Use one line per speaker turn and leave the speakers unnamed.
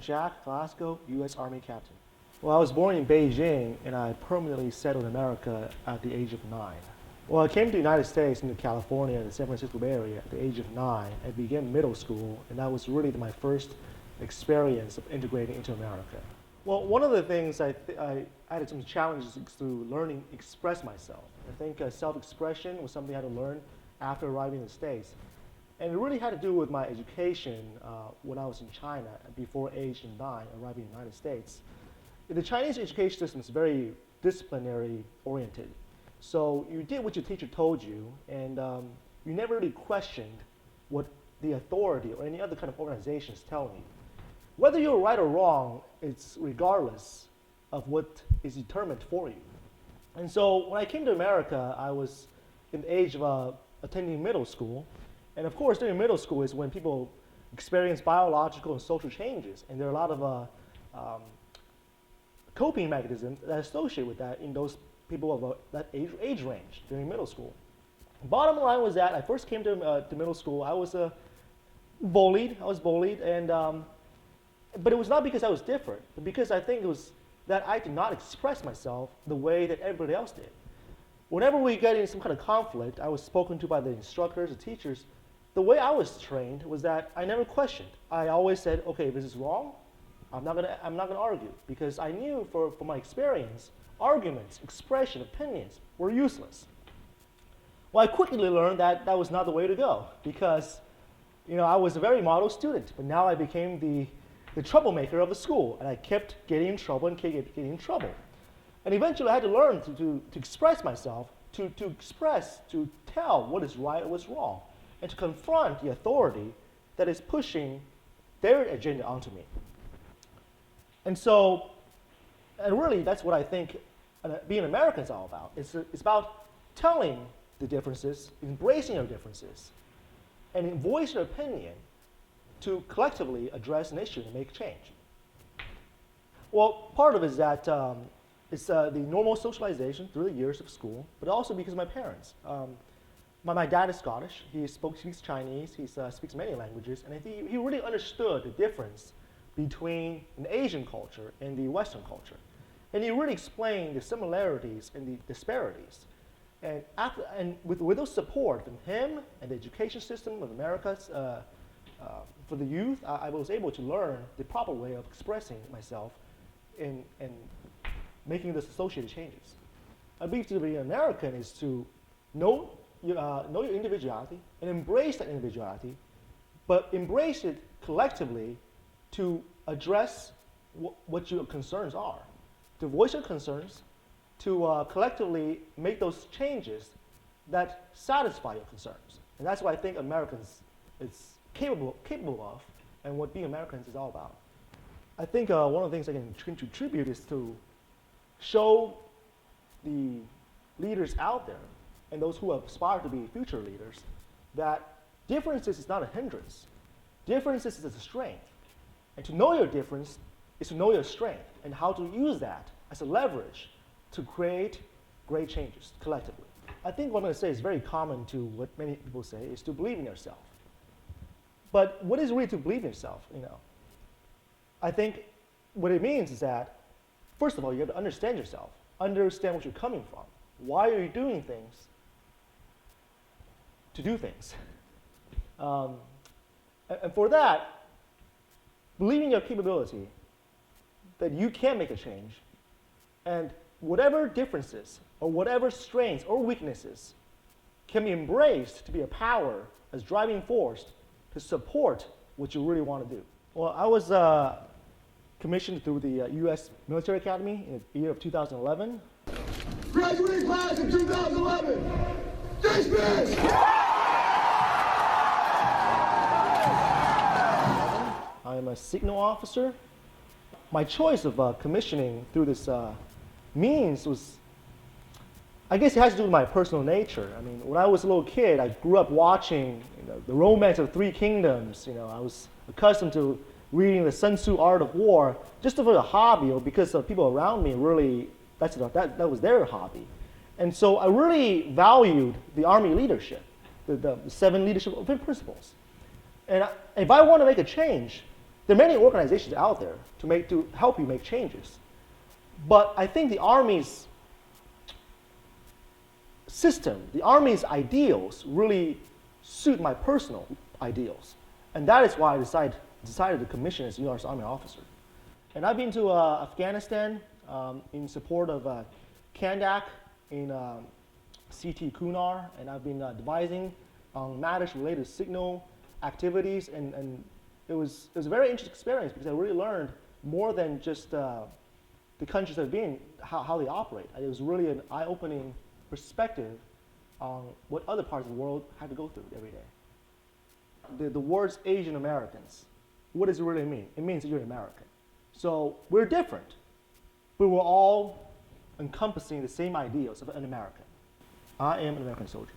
Jack, Glasgow, U.S. Army captain. Well, I was born in Beijing, and I permanently settled in America at the age of 9. Well, I came to the United States, into California, the San Francisco Bay Area, at the age of 9, and began middle school, and that was really my first experience of integrating into America. Well, one of the things I had some challenges through learning to express myself. I think self-expression was something I had to learn after arriving in the States. And it really had to do with my education when I was in China, before age 9, arriving in the United States. The Chinese education system is very disciplinary oriented. So you did what your teacher told you, and you never really questioned what the authority or any other kind of organization is telling you. Whether you're right or wrong, it's regardless of what is determined for you. And so when I came to America, I was in the age of attending middle school. And of course, during middle school is when people experience biological and social changes. And there are a lot of coping mechanisms that associate with that in those people of that age range during middle school. Bottom line was that I first came to middle school, I was bullied, and but it was not because I was different, but because I think it was that I did not express myself the way that everybody else did. Whenever we got in some kind of conflict, I was spoken to by the instructors, the teachers. The way I was trained was that I never questioned. I always said, okay, if this is wrong, I'm not gonna argue, because I knew from my experience, arguments, expression, opinions were useless. Well, I quickly learned that that was not the way to go, because I was a very model student, but now I became the troublemaker of the school, and I kept getting in trouble and getting in trouble. And eventually I had to learn to express myself, to tell what is right and what's wrong, and to confront the authority that is pushing their agenda onto me. And so, and really that's what I think being American is all about. It's about telling the differences, embracing your differences, and voicing your opinion to collectively address an issue and make change. Well, part of it is that it's the normal socialization through the years of school, but also because of my parents. My dad is Scottish. He speaks Chinese. He speaks many languages, and I think he really understood the difference between an Asian culture and the Western culture. And he really explained the similarities and the disparities. And with those support from him and the education system of America, for the youth, I was able to learn the proper way of expressing myself and making those associated changes. I believe to be an American is to know your individuality and embrace that individuality, but embrace it collectively to address what your concerns are, to voice your concerns, to collectively make those changes that satisfy your concerns. And that's what I think Americans is capable of, and what being Americans is all about. I think one of the things I can contribute is to show the leaders out there and those who aspire to be future leaders that differences is not a hindrance. Differences is a strength. And to know your difference is to know your strength and how to use that as a leverage to create great changes collectively. I think what I'm going to say is very common to what many people say is to believe in yourself. But what is really to believe in yourself? I think what it means is that, first of all, you have to understand yourself, understand what you're coming from. Why are you doing things to do things? And for that, believe in your capability that you can make a change, and whatever differences or whatever strengths or weaknesses can be embraced to be a power as driving force to support what you really want to do. Well, I was commissioned through the U.S. Military Academy in the year of 2011.
Graduating class of 2011, dismiss!
I am a signal officer. My choice of commissioning through this means was, I guess it has to do with my personal nature. I mean, when I was a little kid, I grew up watching the Romance of Three Kingdoms. I was accustomed to reading the Sun Tzu Art of War just for a hobby, or because of people around me really, that was their hobby. And so I really valued the Army leadership, the 7 leadership principles. And if I want to make a change, There are many organizations out there to help you make changes. But I think the Army's system, the Army's ideals really suit my personal ideals. And that is why I decided to commission as a U.S. Army officer. And I've been to Afghanistan in support of Kandak in CT Kunar, and I've been devising on matters related to signal activities, and it was a very interesting experience because I really learned more than just the countries I've been, how they operate. It was really an eye-opening perspective on what other parts of the world had to go through every day. The words Asian Americans, what does it really mean? It means that you're American. So we're different, but we're all encompassing the same ideals of an American. I am an American soldier.